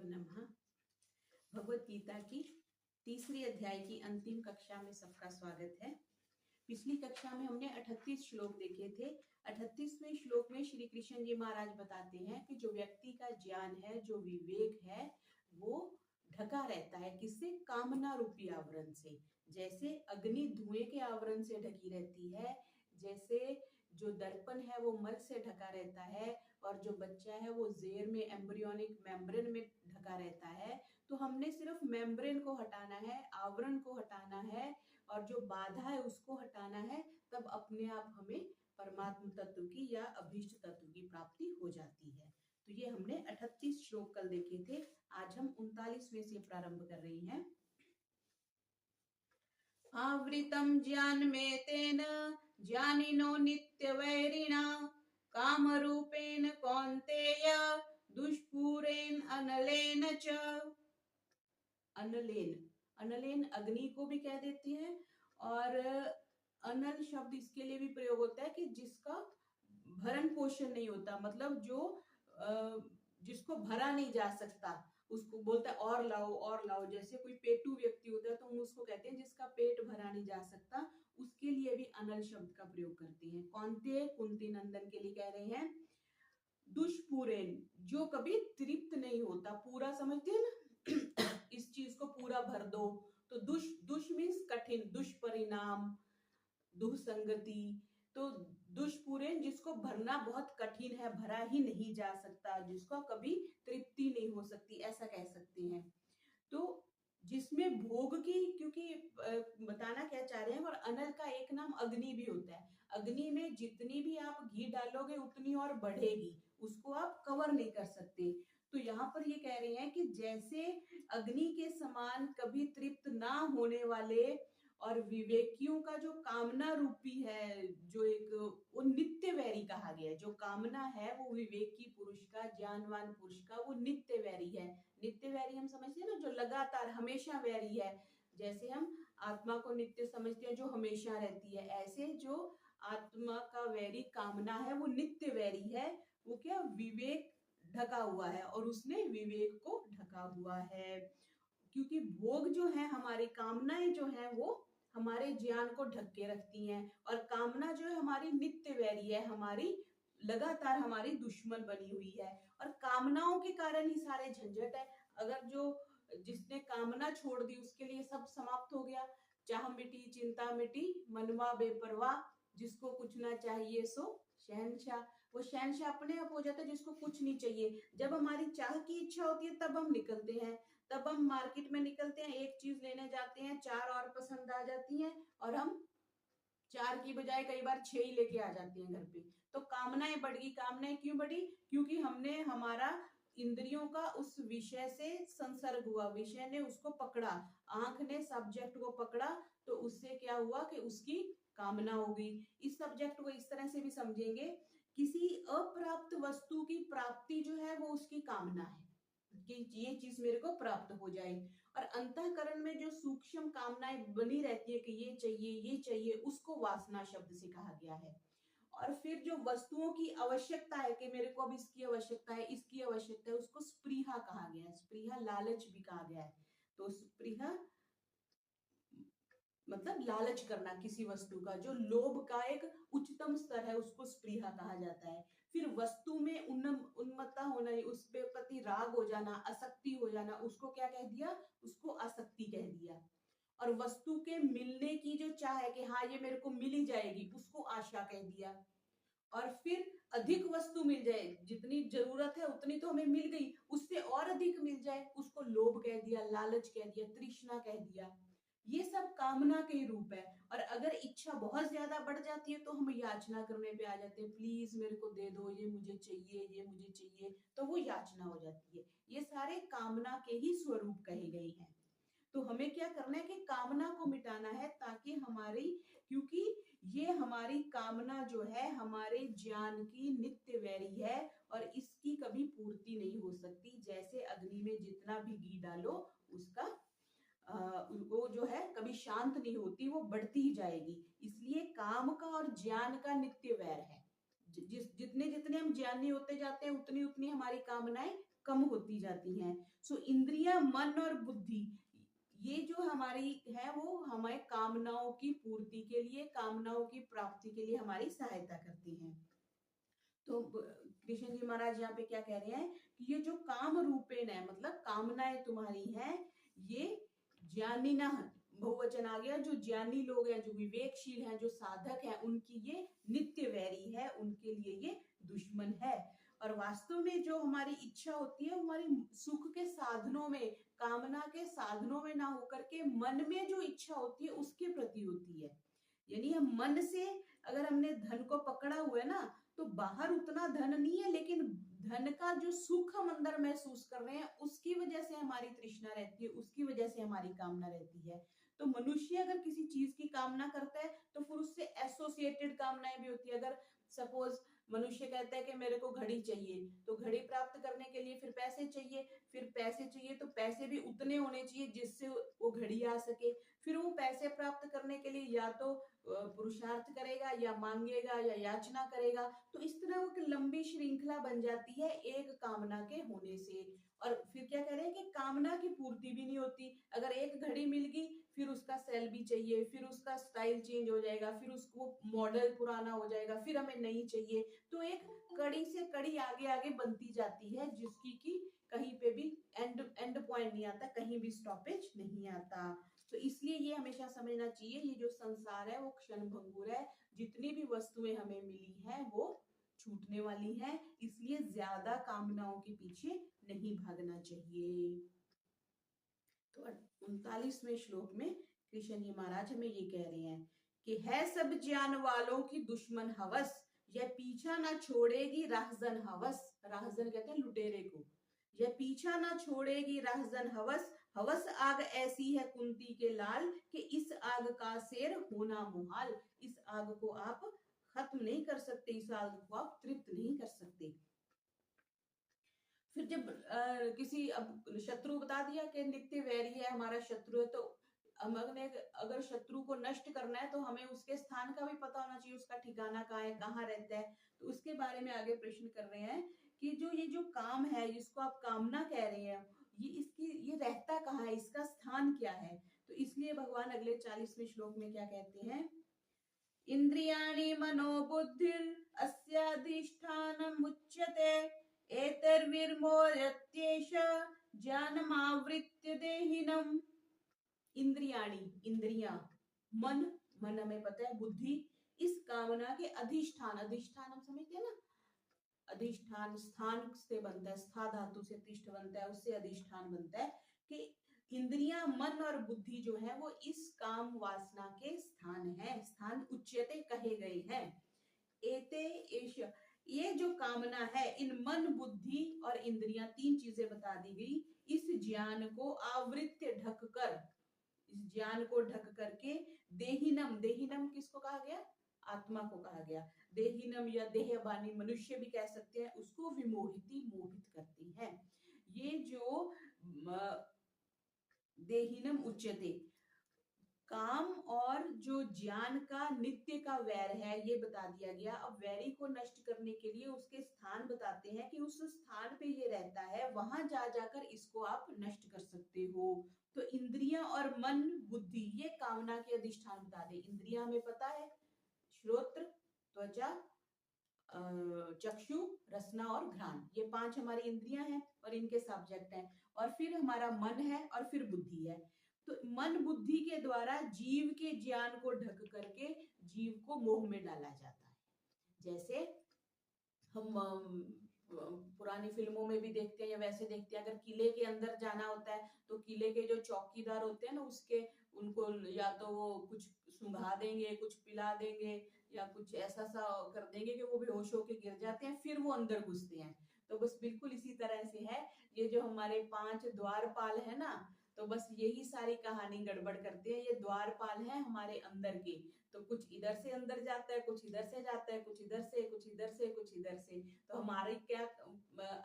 नमः। भगवत गीता की तीसरी अध्याय की अंतिम कक्षा में सबका स्वागत है। पिछली कक्षा में हमने 38 श्लोक देखे थे। 38वें श्लोक में श्री कृष्ण जी महाराज बताते हैं कि जो व्यक्ति का ज्ञान है, जो विवेक है, वो ढका रहता है किससे? कामना रूपी आवरण से। जैसे अग्नि धुएं के आवरण से ढकी रहती है, जैसे जो दर्पण है वो मल से ढका रहता है, और जो बच्चा है वो जेर में एम्ब्रियोनिक मेम्ब्रेन में ढका रहता है। तो हमने सिर्फ मेम्ब्रेन को हटाना है, आवरण को हटाना है, और जो बाधा है उसको हटाना है, तब अपने आप हमें परमात्म तत्व की या अभीष्ट तत्व की प्राप्ति हो जाती है। तो ये हमने 38 श्लोक कल देखे थे। आज हम 39वें से प्रारंभ कर रही हैं। आवृतम ज्ञान में तेन ज्ञानिनो नित्य वैरिणा काम रूपेण कौन्तेय दुष्पूरेण अनलेन च। अनलेन अग्नि को भी कह देती है, और अनल शब्द इसके लिए भी प्रयोग होता है कि जिसका भरण पोषण नहीं होता, मतलब जो जिसको भरा नहीं जा सकता, उसको बोलता है और लाओ। जैसे कोई पेटू व्यक्ति होता है तो हम उसको कहते हैं जिसका पेट भरा नहीं जा सकता, उसके लिए भी अनल शब्द का प्रयोग करते हैं। कौन्तेय कुंती नंदन के लिए कह रहे हैं। दुष्पूरेण जो कभी तृप्त नहीं होता, पूरा समझते हैं ना इस चीज को पूरा भर दो, तो दुष मीन्स कठिन, दुष्परिणाम, दुःसंगति। तो दुष्पूरेण जिसको भरना बहुत कठिन है, भरा ही नहीं जा सकता, जिसको कभी तृप्ति नहीं हो सकती, ऐसा कह सकते हैं। तो जिसमें भोग की, क्योंकि बताना क्या चाह रहे हैं, और अनल का एक नाम अग्नि भी होता है। अग्नि में जितनी भी आप घी डालोगे उतनी और बढ़ेगी, उसको आप कवर नहीं कर सकते। तो यहाँ पर ये कह रहे हैं कि जैसे अग्नि के समान कभी तृप्त ना होने वाले और विवेकियों का जो कामना रूपी है, जो एक वो नित्य वैरी कहा गया है। जो कामना है वो विवेकी पुरुष का, ज्ञानवान पुरुष का, वो नित्य वैरी है। नित्य वैरी हम समझते हैं ना, जो लगातार हमेशा वैरी है। जैसे हम आत्मा को नित्य समझते हैं जो हमेशा रहती है, ऐसे जो आत्मा का वैरी कामना है वो नित्य वैरी है। वो क्या? विवेक ढका हुआ है, और उसने विवेक को ढका हुआ है। क्योंकि भोग जो है, हमारी कामनाएं जो है, वो हमारे ज्ञान को ढक के रखती हैं, और कामना जो है हमारी नित्य वैरी है, हमारी लगातार हमारी दुश्मन बनी हुई है। और कामनाओं के कारण ही सारे झंझट है। अगर जिसने कामना छोड़ दी उसके लिए सब समाप्त हो गया। चाह मिटी चिंता मिटी मनवा बेपरवाह, जिसको कुछ ना चाहिए सो शहंशाह। वो शहंशाह अपने आप हो जाता है जिसको कुछ नहीं चाहिए। जब हमारी चाह की इच्छा होती है तब हम निकलते हैं, तब हम मार्केट में निकलते हैं, एक चीज लेने जाते हैं, 4 और पसंद आ जाती हैं, और हम 4 की बजाय कई बार 6 ही लेके आ जाते हैं घर पे। तो कामनाएं बढ़ गई। कामनाएं क्यों बढ़ी? क्योंकि हमने हमारा इंद्रियों का उस विषय से संसर्ग हुआ, विषय ने उसको पकड़ा, आंख ने सब्जेक्ट को पकड़ा, तो उससे क्या हुआ कि उसकी कामना हो गई। इस सब्जेक्ट को इस तरह से भी समझेंगे, किसी अप्राप्त वस्तु की प्राप्ति जो है वो उसकी कामना है कि ये चीज मेरे को प्राप्त हो जाए। और अंतःकरण में जो सूक्ष्म कामनाएं बनी रहती है कि ये चाहिए, उसको वासना शब्द से कहा गया है। और फिर जो वस्तुओं की आवश्यकता है कि मेरे को अब इसकी आवश्यकता है, इसकी आवश्यकता है, उसको स्पृहा कहा गया है। स्पृहा लालच भी कहा गया है। तो स्पृहा मतलब लालच करना किसी वस्तु का, जो लोभ का एक उच्चतम स्तर है, उसको स्पृहा कहा जाता है। फिर वस्तु में उन्मत्ता होना, उस पे प्रति राग हो जाना, आसक्ति हो जाना, उसको क्या कह दिया? उसको आसक्ति कह दिया। और वस्तु के मिलने की जो चाह है कि हाँ ये मेरे को मिल ही जाएगी, उसको आशा कह दिया। और फिर अधिक वस्तु मिल जाए, जितनी जरूरत है उतनी तो हमें मिल गई, उससे और अधिक मिल जाए, उसको लोभ कह दिया, लालच कह दिया, तृष्णा कह दिया। ये सब कामना के ही रूप है। और अगर इच्छा बहुत ज्यादा बढ़ जाती है तो हम याचना करने पे आ जाते हैं, प्लीज मेरे को दे दो, ये मुझे चाहिए, ये मुझे चाहिए, तो वो याचना हो जाती है। ये सारे कामना के ही स्वरूप कहे गए हैं। तो हमें क्या करना है कि कामना को मिटाना है, ताकि हमारी, क्योंकि ये हमारी कामना जो है हमारे ज्ञान की नित्य वैरी है, और इसकी कभी पूर्ति नहीं हो सकती। जैसे अग्नि में जितना भी घी डालो, उसका वो जो है कभी शांत नहीं होती, वो बढ़ती ही जाएगी। इसलिए काम का और ज्ञान का नित्य वैर है। जितने जितने हम ज्ञानी होते जाते हैं उतनी उतनी हमारी कामनाएं कम होती जाती हैं। सो इंद्रियां, मन और बुद्धि, ये जो हमारी है वो हमें कामनाओं की पूर्ति के लिए, कामनाओं की प्राप्ति के लिए हमारी सहायता करती हैं। तो कृष्ण जी महाराज यहाँ पे क्या कह रहे हैं कि ये जो काम रूपेण है, मतलब कामनाएं तुम्हारी हैं, ये ज्ञानिना, बहुवचन आ गया, जो ज्ञानी लोग हैं, जो विवेकशील हैं, जो साधक हैं, उनकी ये नित्य वैरी है, उनके लिए ये दुश्मन है। और वास्तव में जो हमारी इच्छा होती है, हमारी सुख के साधनों में, कामना के साधनों में ना होकर के मन में जो इच्छा होती है उसके प्रति होती है। यानी हम मन से अगर हमने धन को पकड़ा हुआ है ना, तो बाहर उतना धन नहीं है, लेकिन धन का जो सुख हम अंदर महसूस कर रहे हैं उसकी वजह से हमारी तृष्णा रहती है, उसकी वजह से हमारी कामना रहती है। तो मनुष्य अगर किसी चीज की कामना करता है तो फिर उससे एसोसिएटेड कामनाएं भी होती है। अगर सपोज मनुष्य कहता है कि मेरे को घड़ी चाहिए, तो घड़ी प्राप्त करने के लिए फिर पैसे चाहिए, फिर पैसे चाहिए तो पैसे भी उतने होने चाहिए जिससे वो घड़ी आ सके। फिर वो पैसे प्राप्त करने के लिए या तो पुरुषार्थ करेगा, या मांगेगा, या याचना करेगा। तो इस तरह वो एक लंबी श्रृंखला बन जाती है एक कामना के होने से। और फिर क्या कह रहे हैं कि कामना की पूर्ति भी नहीं होती। अगर एक घड़ी मिल गई, फिर उसका सेल भी चाहिए, फिर उसका स्टाइल चेंज हो जाएगा, फिर उसको मॉडल पुराना हो जाएगा, फिर हमें नई चाहिए। तो एक कड़ी से कड़ी आगे आगे बनती जाती है, जिसकी की कहीं पे भी एंड पॉइंट नहीं आता, कहीं भी स्टॉपेज नहीं आता। तो इसलिए ये हमेशा समझना चाहिए, ये जो संसार है वो क्षण भंगुर है। जितनी भी वस्तुएं हमें मिली हैं वो छूटने वाली हैं, इसलिए ज्यादा कामनाओं के पीछे नहीं भागना चाहिए। तो 39वें श्लोक में कृष्ण जी महाराज हमें ये कह रहे हैं कि है सब ज्ञान वालों की दुश्मन हवस, यह पीछा ना छोड़ेगी राहजन हवस। राहजन कहते हैं लुटेरे को। यह पीछा ना छोड़ेगी राहजन हवस, हवस आग ऐसी है कुंती के लाल, कि इस आग का शेर होना मुहाल। इस आग को आप खत्म नहीं कर सकते, इस आग को आप तृप्त नहीं कर सकते। फिर जब किसी, अब शत्रु बता दिया कि नित्य वैरी है, हमारा शत्रु है, तो हमने अगर शत्रु को नष्ट करना है तो हमें उसके स्थान का भी पता होना चाहिए, उसका ठिकाना कहाँ है, कहाँ रहता है। तो उसके बारे में आगे प्रश्न कर रहे हैं कि ये जो काम है जिसको आप कामना कह रहे हैं, ये रहता कहाँ है, इसका स्थान क्या है। तो इसलिए भगवान अगले 40वें श्लोक में क्या कहते हैं, इंद्रियाणि मनोबुद्धिर अस्याधिष्ठानम् उच्यते, एतर्विर्मोहत्येष ज्ञानमावृत्य देहिनम्। इंद्रियाणि, इंद्रियां, मन, मन हमें पता है, बुद्धि, इस कामना के अधिष्ठान, अधिष्ठान हम समझते हैं ना, अधिष्ठान स्थान से बनता है, स्था धातु से तिष्ठ बनता है, उससे अधिष्ठान बनता है। कि इंद्रियां, मन और बुद्धि जो है वो इस काम वासना के स्थान है, स्थान उच्यते कहे गए हैं। एते एष, ये जो कामना है, इन मन, बुद्धि और इंद्रियां, तीन चीजें बता दी गई, इस ज्ञान को आवृत्य ढक कर, इस ज्ञान को ढक करके, देहिनम, देहिनम किसको कहा गया, आत्मा को कहा गया, देहिनम या देहबानी मनुष्य भी कह सकते हैं, उसको विमोहिती, मोहित करती है। ये जो देहिनम उच्यते, काम और जो ज्ञान का नित्य का वैर है, ये बता दिया गया। अब वैरी को नष्ट करने के लिए उसके स्थान बताते हैं कि उस स्थान पे ये रहता है, वहां जा जाकर इसको आप नष्ट कर सकते हो। तो इंद्रियां और मन, बुद्धि, ये कामना के अधिष्ठान बता दे। इंद्रियां हमें पता है, श्रोत्र, त्वचा, चक्षु, रसना और घ्राण, ये 5 हमारी इंद्रियां हैं और इनके सब्जेक्ट हैं। और फिर हमारा मन है और फिर बुद्धि है। तो मन बुद्धि के द्वारा जीव के ज्ञान को ढक करके जीव को मोह में डाला जाता है। जैसे हम पुरानी फिल्मों में भी देखते हैं या वैसे देखते हैं, अगर किले के अंदर जाना होता है तो किले के जो चौकीदार होते हैं ना, उसके उनको या तो वो कुछ सुंघा देंगे, कुछ पिला देंगे, या कुछ ऐसा सा कर देंगे कि वो बेहोश होके गिर जाते हैं, फिर वो अंदर घुसते हैं। तो बस बिल्कुल इसी तरह से है ये जो हमारे 5 द्वारपाल है ना, तो बस यही सारी कहानी गड़बड़ करते हैं। ये द्वारपाल है हमारे अंदर के, तो कुछ इधर से अंदर जाता है, कुछ इधर से जाता है, कुछ इधर से, कुछ इधर से, कुछ इधर से। तो हमारे क्या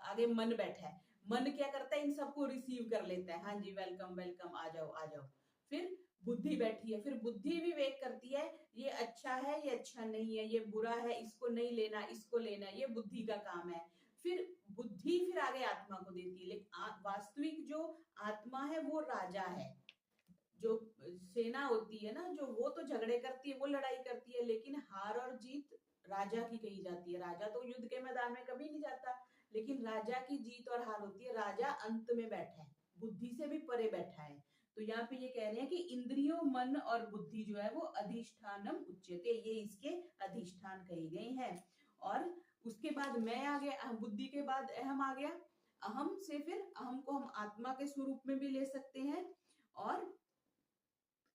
आगे मन बैठा है, मन क्या करता है, इन सबको रिसीव कर लेता है, हाँ जी वेलकम वेलकम, आ जाओ आ जाओ। फिर बुद्धि बैठी है, फिर बुद्धि विवेक करती है, ये अच्छा है, ये अच्छा नहीं है, ये बुरा है, इसको नहीं लेना, इसको लेना, ये बुद्धि का काम है। फिर बुद्धि फिर आगे आत्मा को देती है। लेकिन वास्तविक जो आत्मा है वो राजा है। जो सेना होती है ना, जो वो तो झगड़े करती है, वो लड़ाई करती है, लेकिन हार और जीत राजा की कही जाती है। राजा तो युद्ध के मैदान में कभी नहीं जाता, लेकिन राजा की जीत और हार होती है। राजा अंत में बैठा है, बुद्धि से भी परे बैठा है। तो यहाँ पे ये कह रहे हैं कि इंद्रियों, मन और बुद्धि जो है वो अधिष्ठानम उच्यते, ये इसके अधिष्ठान कहे गए हैं। और उसके बाद मैं आ गया, बुद्धि के बाद अहम आ गया। अहम से फिर अहम को हम आत्मा के स्वरूप में भी ले सकते हैं, और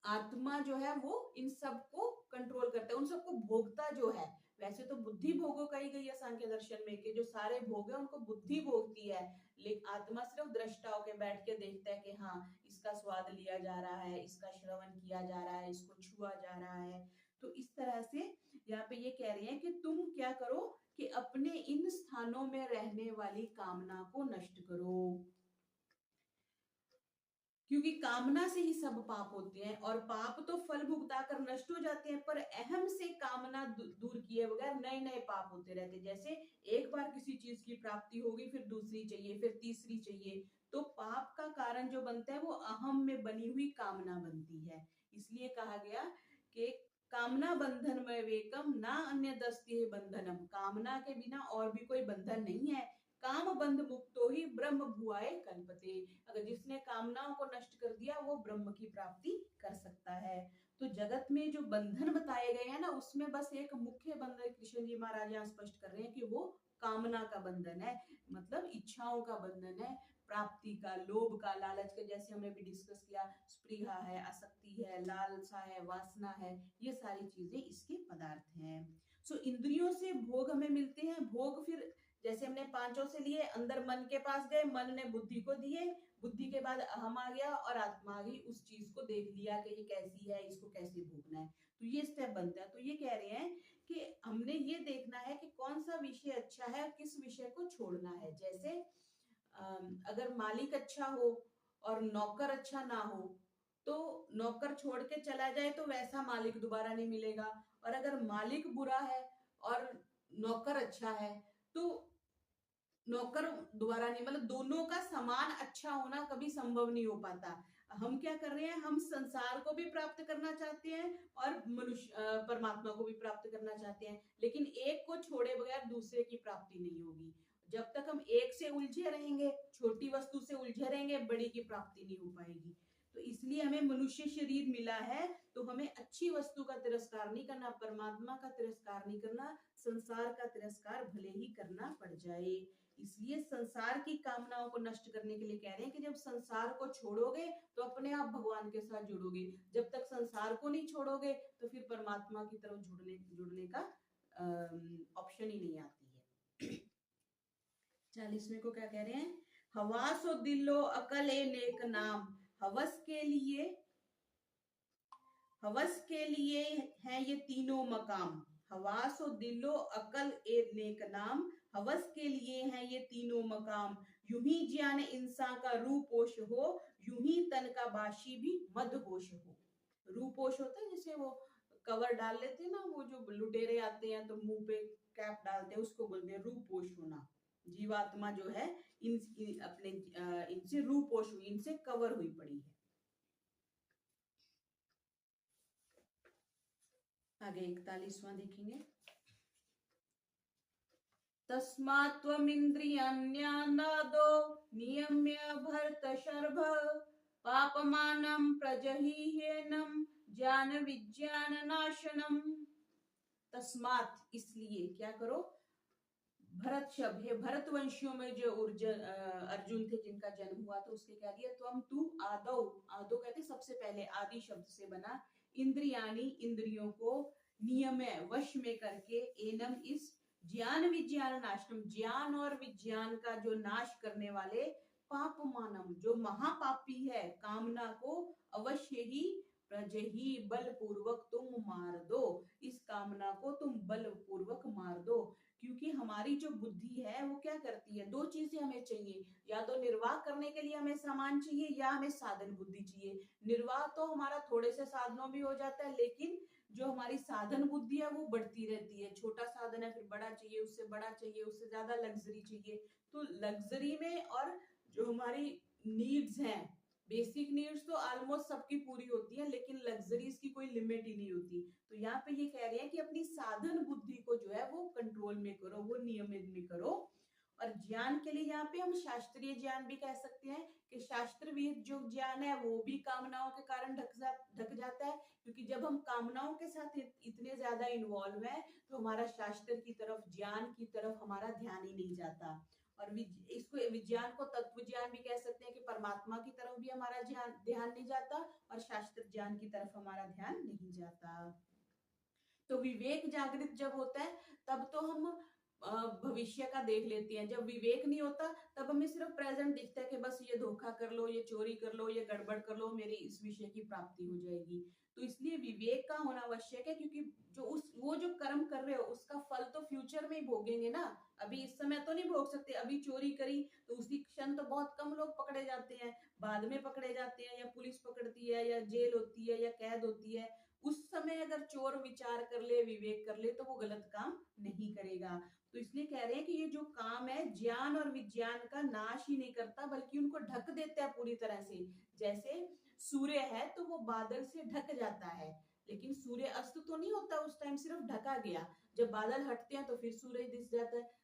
आत्मा जो है वो इन सबको कंट्रोल करता है, उन सबको भोगता जो है। वैसे तो बुद्धि भोगो कही गई है सांख्य दर्शन में कि जो सारे भोग है उनको बुद्धि भोगती है, लेकिन आत्मा सिर्फ दृष्टा होकर बैठ के देखता है कि हाँ इसका स्वाद लिया जा रहा है, इसका श्रवण किया जा रहा है, इसको छुआ जा रहा है। तो इस तरह से यहाँ पे ये कह रहे हैं कि तुम क्या करो कि अपने इन स्थानों में रहने वाली कामना को नष्ट करो, क्योंकि कामना से ही सब पाप होते हैं, और पाप तो फल भुगता कर नष्ट हो जाते हैं, पर अहम से कामना दूर किए बगैर नए नए पाप होते रहते हैं। जैसे एक बार किसी चीज की प्राप्ति होगी, फिर दूसरी चाहिए, फिर तीसरी चाहिए, तो पाप का कारण जो बनता है वो अहम में बनी हुई कामना बनती है। इसलिए कहा गया कि कामना बंधन में वेकम ना अन्य दस्ती बंधनम, कामना के बिना और भी कोई बंधन नहीं है। काम बंध मुक्तो ही ब्रह्म भुआए कल्पते, अगर जिसने कामनाओं को नष्ट कर दिया वो ब्रह्म की प्राप्ति कर सकता है। तो जगत में जो बंधन बताए गए हैं ना, उसमें बस एक मुख्य बंधन कृष्ण जी महाराज यहाँ स्पष्ट कर रहे हैं कि वो कामना का बंधन है, मतलब इच्छाओं का बंधन है, प्राप्ति का, लोभ का, लालच का, जैसे हमने भी डिस्कस किया, स्पृहा है, आसक्ति है, लालसा है, वासना है, ये सारी चीजें इसके पदार्थ हैं। सो इंद्रियों से भोग हमें मिलते हैं। भोग फिर जैसे हमने पांचों से लिए, अंदर मन के पास गए, मन ने बुद्धि को दिए, बुद्धि के बाद अहम आ गया और आत्मा आ गई, उस चीज को देख लिया कि ये कैसी है, इसको कैसे भोगना है। तो ये स्टेप बनता है। तो ये कह रहे हैं कि हमने ये देखना है कि कौन सा विषय अच्छा है, किस विषय को छोड़ना है। जैसे अगर मालिक अच्छा हो और नौकर अच्छा ना हो, तो नौकर छोड़ के चला जाए तो वैसा मालिक दोबारा नहीं मिलेगा। और अगर मालिक बुरा है और नौकर अच्छा है, तो नौकर दोबारा नहीं, मतलब दोनों का समान अच्छा होना कभी संभव नहीं हो पाता। हम क्या कर रहे हैं, हम संसार को भी प्राप्त करना चाहते हैं और मनुष्य परमात्मा को भी प्राप्त करना चाहते हैं, लेकिन एक को छोड़े बगैर दूसरे की प्राप्ति नहीं होगी। जब तक हम एक से उलझे रहेंगे, छोटी वस्तु से उलझे रहेंगे, बड़ी की प्राप्ति नहीं हो पाएगी। तो इसलिए हमें मनुष्य शरीर मिला है, तो हमें अच्छी वस्तु का तिरस्कार नहीं करना, परमात्मा का तिरस्कार नहीं करना, संसार का तिरस्कार भले ही करना पड़ जाए। इसलिए संसार की कामनाओं को नष्ट करने के लिए कह रहे हैं कि जब संसार को छोड़ोगे तो अपने आप भगवान के साथ जुड़ोगे, जब तक संसार को नहीं छोड़ोगे तो फिर परमात्मा की तरफ जुड़ने का ऑप्शन ही नहीं आती है। 40वें को क्या कह रहे हैं, हवासो दिलो अकल ए नेक नाम, हवस के लिए है ये तीनों मकाम। हवासो दिलो अकल ए नेक नाम, हवस के लिए है ये तीनों मकाम। यूं ही ज्ञान इंसान का रूपोश हो, यूं ही तन का बाशी भी मदहोश हो। रूपोश होता है जैसे वो कवर डाल लेते हैं ना, वो जो लुटेरे आते हैं तो मुंह पे कैप डालते हैं, उसको बोलते हैं रूपोश होना। जीवात्मा जो है अपने इनसे रूपोश हुई, इनसे कवर हुई पड़ी है। आगे 41वां देखेंगे, तस्मात् त्वमिन्द्रियाण्यादो नियम्य भरत शर्भ, पापमानं प्रजहीह्येनं ज्ञान विज्ञान नाशनम। तस्मात् इसलिए क्या करो, भरत शब्द है, भरत वंशियों में जो अर्जुन थे जिनका जन्म हुआ, तो उसके कह दिया त्वम तू आदौ, आदौ कहते सबसे पहले, आदि शब्द से बना, इंद्रियाणी इंद्रियों को, नियम वश में करके, एनम इस, ज्ञान विज्ञान नाशनम ज्ञान और विज्ञान का जो नाश करने वाले, पाप मानम जो महापापी है, कामना को अवश्य ही प्रजही बलपूर्वक तुम मार दो, इस कामना को तुम बलपूर्वक मार दो। क्योंकि हमारी जो बुद्धि है वो क्या करती है, दो चीजें हमें चाहिए, या तो निर्वाह करने के लिए हमें सामान चाहिए, या हमें साधन बुद्धि चाहिए। निर्वाह तो हमारा थोड़े से साधनों भी हो जाता है, लेकिन जो हमारी साधन बुद्धि है वो बढ़ती रहती है। छोटा साधन है, फिर बड़ा चाहिए, उससे बड़ा चाहिए, उससे ज्यादा लग्जरी चाहिए। तो लग्जरी में और जो हमारी नीड्स हैं, बेसिक नीड्स तो ऑलमोस्ट सबकी पूरी होती है, लेकिन लग्जरीज की कोई लिमिट ही नहीं होती। तो यहाँ पे ये कह रहे हैं कि अपनी साधन बुद्धि को जो है वो कंट्रोल में करो, वो नियमित में करो। और ज्ञान के लिए यहाँ पे हम शास्त्रीय ज्ञान भी कह सकते हैं कि शास्त्र विहित जो ज्ञान है वो भी कामनाओं के कारण ढक जाता है, क्योंकि जब हम कामनाओं के साथ इतने ज्यादा इन्वॉल्व है तो हमारा शास्त्र की तरफ, ज्ञान की तरफ हमारा ध्यान ही नहीं जाता। और इसको विज्ञान को तत्व ज्ञान भी कह सकते हैं कि परमात्मा की तरफ भी हमारा ध्यान नहीं जाता और शास्त्र ज्ञान की तरफ हमारा ध्यान नहीं जाता। तो विवेक जागृत जब होता है तब तो हम भविष्य का देख लेते हैं। जब विवेक नहीं होता तब हमें सिर्फ प्रेजेंट दिखता है कि बस ये धोखा कर लो, ये चोरी कर लो, ये गड़बड़ कर लो, मेरी इस विषय की प्राप्ति हो जाएगी। तो इसलिए विवेक का होना आवश्यक है, क्योंकि वो जो कर्म कर रहे हो उसका फल तो फ्यूचर में ही भोगेंगे ना। अभी इस समय तो नहीं भोग सकते। अभी चोरी करी तो उसी क्षण तो बहुत कम लोग पकड़े जाते हैं, बाद में पकड़े जाते हैं, या पुलिस पकड़ती है, या जेल होती है, या कैद होती है। उस समय अगर चोर विचार कर ले, विवेक कर ले, तो वो गलत काम नहीं करेगा। तो इसलिए कह रहे हैं कि ये जो काम है ज्ञान और विज्ञान का नाश ही नहीं करता, बल्कि उनको ढक देता है पूरी तरह से। जैसे सूर्य है तो वो बादल से ढक जाता है, लेकिन सूर्य अस्त तो नहीं होता, उस टाइम सिर्फ ढका गया। जब बादल हटते हैं तो फिर सूर्य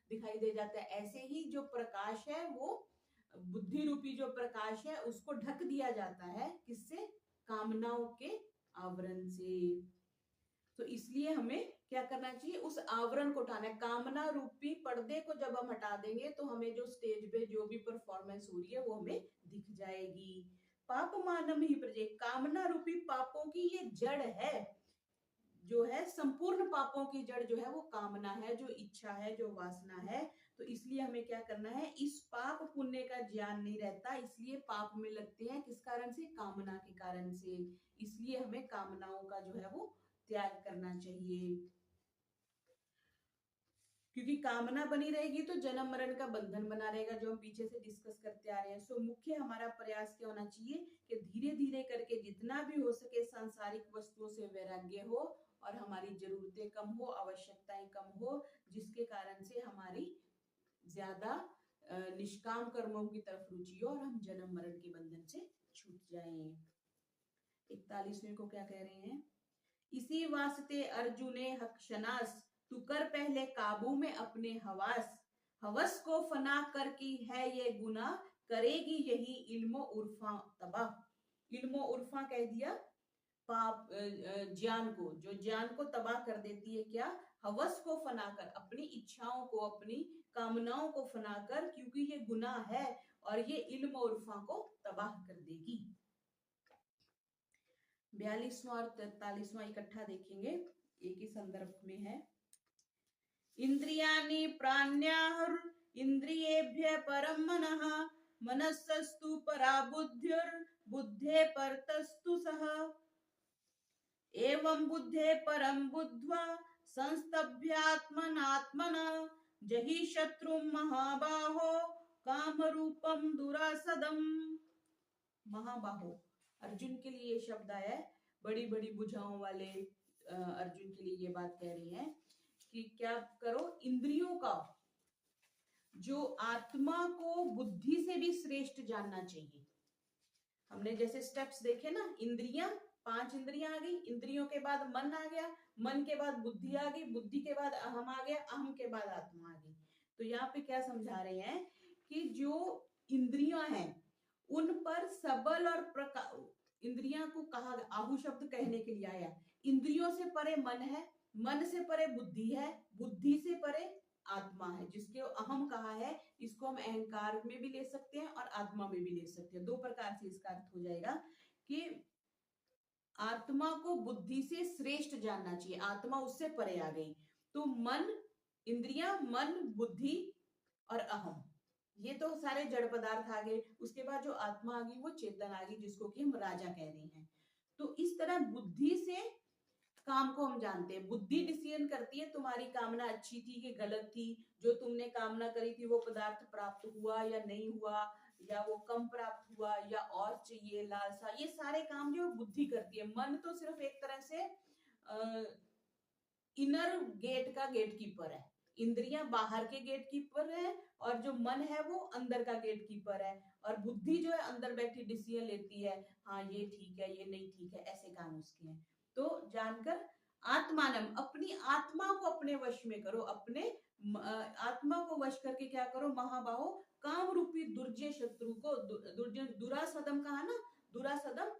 दिखाई दे जाता है। ऐसे ही जो प्रकाश है वो बुद्धि रूपी जो प्रकाश है उसको ढक दिया जाता है, किससे? कामनाओं के आवरण से। तो इसलिए हमें क्या करना चाहिए? उस आवरण को हटाना है। कामना रूपी पर्दे को जब हम हटा देंगे तो हमें जो स्टेज पे जो भी परफॉर्मेंस हो रही है वो हमें दिख जाएगी। पाप मानम ही प्रजे, कामना रूपी पापों की ये जड़ है, जो है संपूर्ण पापों की जड़ जो है वो कामना है, जो इच्छा है, जो वासना है। तो इसलिए हमें क्या करना है? इस पाप पुण्य का ज्ञान नहीं रहता, इसलिए पाप में लगते हैं। किस कारण से? कामना के कारण से। इसलिए हमें कामनाओं का जो है वो त्याग करना चाहिए, क्योंकि कामना बनी रहेगी तो जन्म मरण का बंधन बना रहेगा, जो हम पीछे से डिस्कस करते आ रहे हैं। सो मुख्य हमारा प्रयास क्या होना चाहिए कि धीरे धीरे करके जितना भी हो सके सांसारिक वस्तुओं से वैराग्य हो और हमारी जरूरतें कम हो, आवश्यकताएं कम हो, जिसके कारण से हमारी ज्यादा निष्काम कर्मों की तरफ रुचि हो और हम जन्म मरण के बंधन से छूट जाएं। 41वें को क्या कह रहे हैं? इसी वास्ते अर्जुने हक्षनास, तू कर पहले काबू में अपने हवास, हवस को फना कर की है ये गुना, करेगी यही इल्मो उर्फा तबाह। इल्मो उर्फा कह दिया पाप, ज्ञान को, जो ज्ञान को तबाह कर देती है। क्या? हवस को फना कर, अपनी इच्छाओं को, अपनी कामनाओं को फना कर, क्योंकि ये गुनाह है और ये इल्म उर्फा को तबाह कर देगी। 42वां और 43वां इकट्ठा देखेंगे, एक ही संदर्भ में है। इंद्रियाणि प्राण्याहुर इंद्रियेभ्य परम मनः, मनस्सस्तु परा बुद्धिर् बुद्धे परतस्तु सः, एवं बुद्धे परम बुद्ध्वा संस्तभ्यात्मनात्मना, जहि शत्रुं महाबाहो काम रूपम दुरासदम। महाबाहो, अर्जुन के लिए ये शब्द आया है। बड़ी बड़ी भुजाओं वाले अर्जुन के लिए ये बात कह रहे हैं कि क्या करो? इंद्रियों का, जो आत्मा को बुद्धि से भी श्रेष्ठ जानना चाहिए। हमने जैसे स्टेप्स देखे ना, इंद्रियां, 5 इंद्रियां आ गई, इंद्रियों के बाद मन आ गया, मन के बाद बुद्धि आ गई, बुद्धि के बाद अहम आ गया, अहम के बाद आत्मा आ गई। तो यहाँ पे क्या समझा रहे हैं कि जो इंद्रियां हैं उन पर सबल और प्रकार, इंद्रियां को कहा, आहु शब्द कहने के लिए आया। इंद्रियों से परे मन है, मन से परे बुद्धि है, बुद्धि से परे आत्मा है, जिसके अहम कहा है। इसको हम अहंकार में भी ले सकते हैं और आत्मा में भी ले सकते हैं। 2 प्रकार से इसका अर्थ हो जाएगा कि आत्मा को बुद्धि से श्रेष्ठ जानना चाहिए, आत्मा उससे परे आ गई। तो मन, इंद्रियां, मन, बुद्धि और अहम, ये तो सारे जड़ पदार्थ आ गए। उसके बाद जो आत्मा आ गई वो चेतन आ गई, जिसको कि हम राजा कह रहे हैं। तो इस तरह बुद्धि से काम को हम जानते हैं। बुद्धि डिसीजन करती है तुम्हारी कामना अच्छी थी कि गलत थी, जो तुमने कामना करी थी वो पदार्थ प्राप्त हुआ या नहीं हुआ, या वो कम प्राप्त हुआ या और चाहिए, लालसा, ये सारे काम जो बुद्धि करती है। मन तो सिर्फ एक तरह से इनर गेट का गेट कीपर है, इंद्रियां बाहर के गेट कीपर है और जो मन है वो अंदर का गेट कीपर है, और बुद्धि जो है अंदर बैठी डिसीजन लेती है, हाँ ये ठीक है ये नहीं ठीक है, ऐसे काम उसके हैं। तो जानकर आत्मानम, अपनी आत्मा को अपने वश में करो, अपने आत्मा को वश करके क्या करो महाबाहो, काम रूपी दुर्जय शत्रु को, दुरासदम कहा ना, दुरासदम,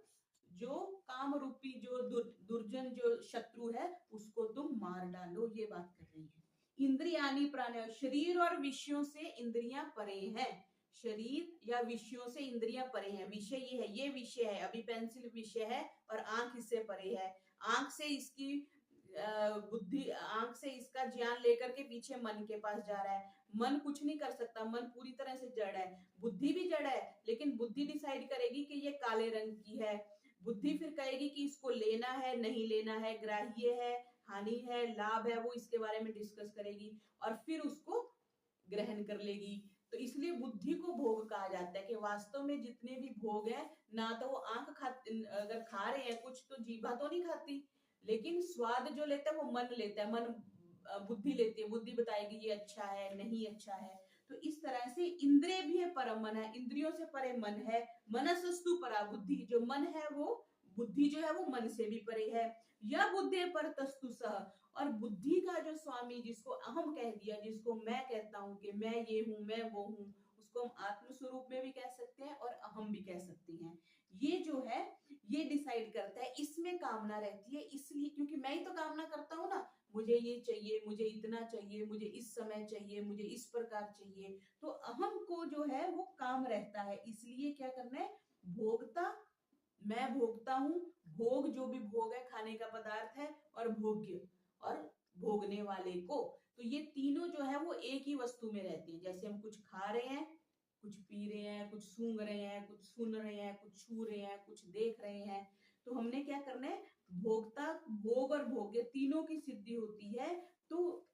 जो काम रूपी जो दुर्जन जो शत्रु है उसको तुम मार डालो, ये बात कर रही है। इंद्रियानी प्राण, शरीर और विषयों से इंद्रियां परे हैं, शरीर या विषयों से इंद्रियां परे हैं, विषय ये है, ये विषय है, अभी पेंसिल विषय है और आंख इससे परे है, आंख से इसकी बुद्धि, आंख से इसका ज्ञान लेकर के पीछे मन के पास जा रहा है, मन कुछ नहीं कर सकता, मन पूरी तरह से जड़ है, बुद्धि भी जड़ है, लेकिन बुद्धि डिसाइड करेगी कि ये काले रंग की है, बुद्धि फिर कहेगी कि इसको लेना है नहीं लेना है, ग्राह्य है हानि है लाभ है, वो इसके बारे में डिस्कस करेगी और फिर उसको ग्रहण कर लेगी। तो इसलिए बुद्धि को भोग कहा जाता है कि वास्तव में जितने भी भोग है, ना तो वो आंख खा, अगर खा रहे हैं कुछ तो जीभा तो नहीं खाती, लेकिन स्वाद जो लेता है वो मन लेता है, मन बुद्धि लेती है, बुद्धि बताएगी ये अच्छा है नहीं अच्छा है। तो इस तरह से इंद्रिय भी है परम मन है, इंद्रियों से परे मन है, मनसस्तु परा बुद्धि, जो मन है वो, बुद्धि जो है वो मन से भी परे है, या बुद्धि पर तस्तु सह, और बुद्धि का जो स्वामी, जिसको अहम कह दिया, जिसको मैं कहता हूं कि मैं ये हूं मैं वो हूं, उसको हम आत्म स्वरूप में भी कह सकते हैं और अहम भी कह सकते हैं। ये जो है ये डिसाइड करता है, इसमें कामना रहती है, इसलिए क्योंकि मैं ही तो कामना करता हूं ना, मुझे ये चाहिए, मुझे इतना चाहिए, मुझे इस समय चाहिए, मुझे इस प्रकार चाहिए, तो अहम को जो है वो काम रहता है, इसलिए क्या करना है, भोगता, मैं भोगता हूं, भोग जो भी भोग है खाने का पदार्थ है, और भोग्य और भोगने वाले को, तो ये तीनों जो है वो एक ही वस्तु में रहते हैं। जैसे हम कुछ खा रहे हैं, कुछ पी रहे हैं, कुछ सूंघ रहे हैं, कुछ सुन रहे हैं, कुछ छू रहे हैं, कुछ देख रहे हैं, तो हमने क्या करना है, भोगता, भोग और भोग्य तीनों की सिद्धि होती है। तो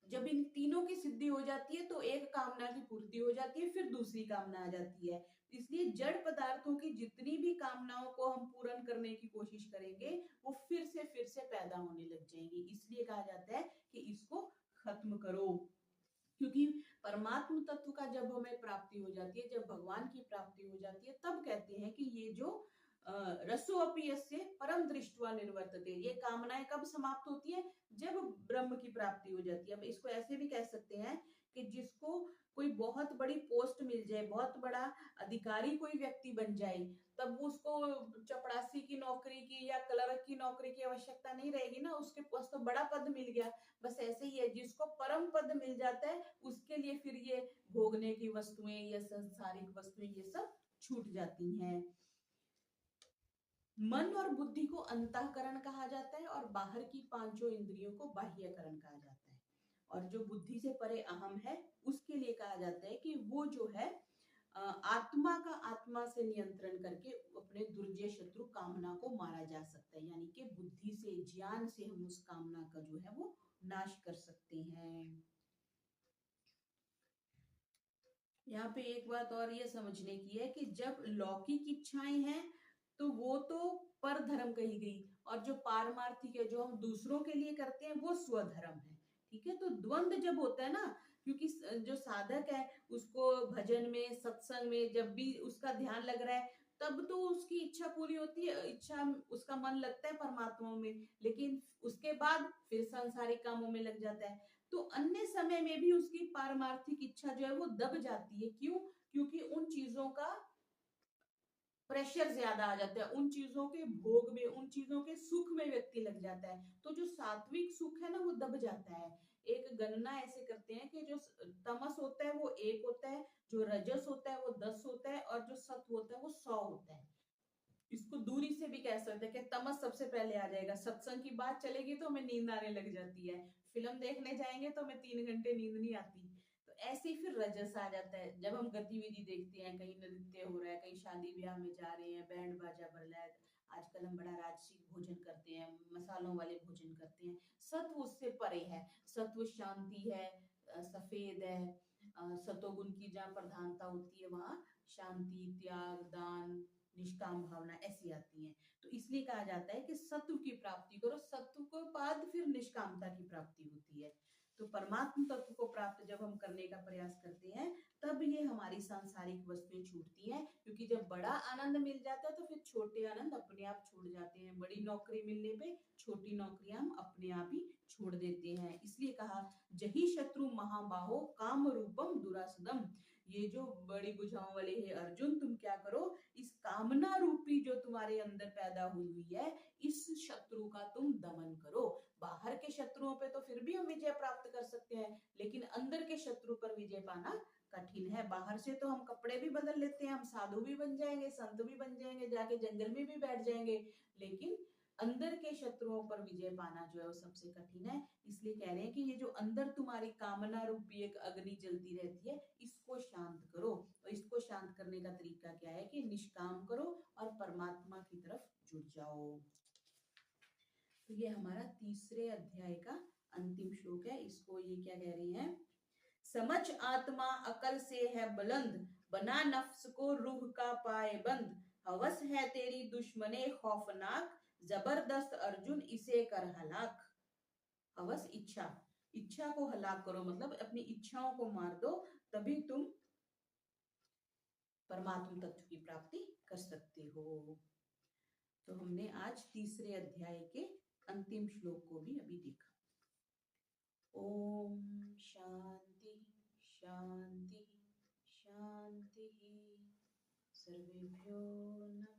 जब इन तीनों की सिद्धि हो जाती है तो एक कामना की पूर्ति हो जाती है, फिर दूसरी कामना आ जाती है। इसलिए जड़ पदार्थों की जितनी भी कामनाओं को हम पूर्ण करने की कोशिश करेंगे, वो फिर से पैदा होने लग जाएंगी, इसलिए कहा जाता है कि इसको खत्म करो। क्योंकि परमात्म तत्व का जब हमें प्राप्ति हो जाती है, जब भगवान की प्राप्ति हो जाती है, तब कहते हैं कि ये जो रसोअपि यस्य परम दृष्ट्वा निर्वर्तते, ये कामनाएं कब समाप्त होती है, जब ब्रह्म की प्राप्ति हो जाती है। अब इसको ऐसे भी कह सकते हैं कि जिसको कोई बहुत बड़ी पोस्ट मिल जाए, बहुत बड़ा अधिकारी कोई व्यक्ति बन जाए, तब उसको चपरासी की नौकरी की या क्लर्क की नौकरी की आवश्यकता नहीं रहेगी ना, उसके पास तो बड़ा पद मिल गया। बस ऐसे ही है, जिसको परम पद मिल जाता है उसके लिए फिर ये भोगने की वस्तुएं या संसारिक वस्तुएं ये सब छूट जाती हैं। मन और बुद्धि को अंतःकरण कहा जाता है और बाहर की पांचों इंद्रियों को बाह्यकरण कहा जाता है, और जो बुद्धि से परे अहम है उसके लिए कहा जाता है कि वो जो है आत्मा का आत्मा से नियंत्रण करके अपने दुर्जय शत्रु कामना को मारा जा सकता है, यानी कि बुद्धि से ज्ञान से हम उस कामना का जो है वो नाश कर सकते हैं। यहाँ पे एक बात और ये समझने की है कि जब लौकिक इच्छाएं हैं तो वो तो पर धर्म कही गई, और जो पारमार्थिक है जो हम दूसरों के लिए करते हैं वो स्वधर्म है। ठीक है, तो द्वंद जब होता है ना, क्योंकि जो साधक है उसको भजन में सत्संग में जब भी उसका ध्यान लग रहा है, तब तो उसकी इच्छा पूरी होती है, इच्छा उसका मन लगता है परमात्मा में, लेकिन उसके बाद फिर सांसारिक कामों में लग जाता है। तो अन्य समय में भी उसकी पारमार्थिक इच्छा जो है वो दब जाती है, क्यों, क्योंकि उन चीजों का प्रेशर ज्यादा आ जाता है, उन चीजों के भोग में, उन चीजों के सुख में व्यक्ति लग जाता है, तो जो सात्विक सुख है ना वो दब जाता है। एक गणना ऐसे करते हैं कि जो तमस होता है वो 1 होता है, जो रजस होता है वो 10 होता है, और जो सत्व होता है वो 100 होता है। इसको दूरी से भी कह सकते हैं कि तमस सबसे पहले आ जाएगा, सत्संग की बात चलेगी तो हमें नींद आने लग जाती है, फिल्म देखने जाएंगे तो हमें 3 घंटे नींद नहीं आती, तो ऐसे ही फिर रजस आ जाता है। जब हम गतिविधि देखते हैं, कहीं नृत्य हो रहा है, कहीं शादी ब्याह में जा रहे हैं, बैंड बाजा बज रहा है, आजकल हम बड़ा राजसिक भोजन करते हैं, मसालों वाले भोजन करते हैं, सत्व उससे परे है, सत्व शांति है, सफेद है, सतोगुण की जहाँ प्रधानता होती है वहां शांति, त्याग, दान, निष्काम भावना ऐसी आती है। तो तो इसलिए कहा जाता है कि सत्व की प्राप्ति करो, सत्व के बाद फिर निष्कामता की प्राप्ति होती है। तो परमात्म तत्व को प्राप्त जब हम करने का प्रयास करते हैं तब ये हमारी सांसारिक वस्तुएं छूटती हैं, क्योंकि जब बड़ा आनंद मिल जाता है तो फिर छोटे आनंद अपने आप छूट जाते हैं। बड़ी नौकरी मिलने पे छोटी नौकरियां हम अपने आप ही छोड़ देते हैं। इसलिए कहा जही शत्रु महाबाहो काम रूपम दुरासदम। ये जो बड़ी बुझाओं वाले है अर्जुन, तुम क्या करो, इस कामना रूपी जो तुम्हारे अंदर पैदा हुई हुई है इस शत्रु का तुम दमन करो। बाहर के शत्रुओं पे तो फिर भी हम विजय प्राप्त कर सकते हैं, लेकिन अंदर के शत्रु पर विजय पाना कठिन है। बाहर से तो हम कपड़े भी बदल लेते हैं, हम साधु भी बन जाएंगे, संत भी बन जाएंगे, जाके जंगल में भी बैठ जाएंगे, लेकिन अंदर के शत्रुओं पर विजय पाना जो है वो सबसे कठिन है। इसलिए कह रहे हैं कि ये जो अंदर तुम्हारी कामना रूपी एक अग्नि जलती रहती है इसको शांत करो। और इसको शांत करने का तरीका क्या है कि निष्काम करो और परमात्मा की तरफ जुड़ जाओ। तो ये हमारा तीसरे अध्याय का अंतिम श्लोक है। इसको ये क्या कह रही है, समझ आत्मा अकल से है बुलंद, बना नफ्स को रूह का पाए बंद, हवस है तेरी दुश्मने खौफनाक, जबरदस्त अर्जुन इसे कर हलाक। हवस इच्छा, इच्छा को हलाक करो मतलब अपनी इच्छाओं को मार दो, तभी तुम परमात्मा तत्व की प्राप्ति कर सकते हो। तो हमने आज तीसरे अध्याय के अंतिम श्लोक को भी अभी देखा। ओम शांति शांति शांति। सर्वेभ्यो नमः।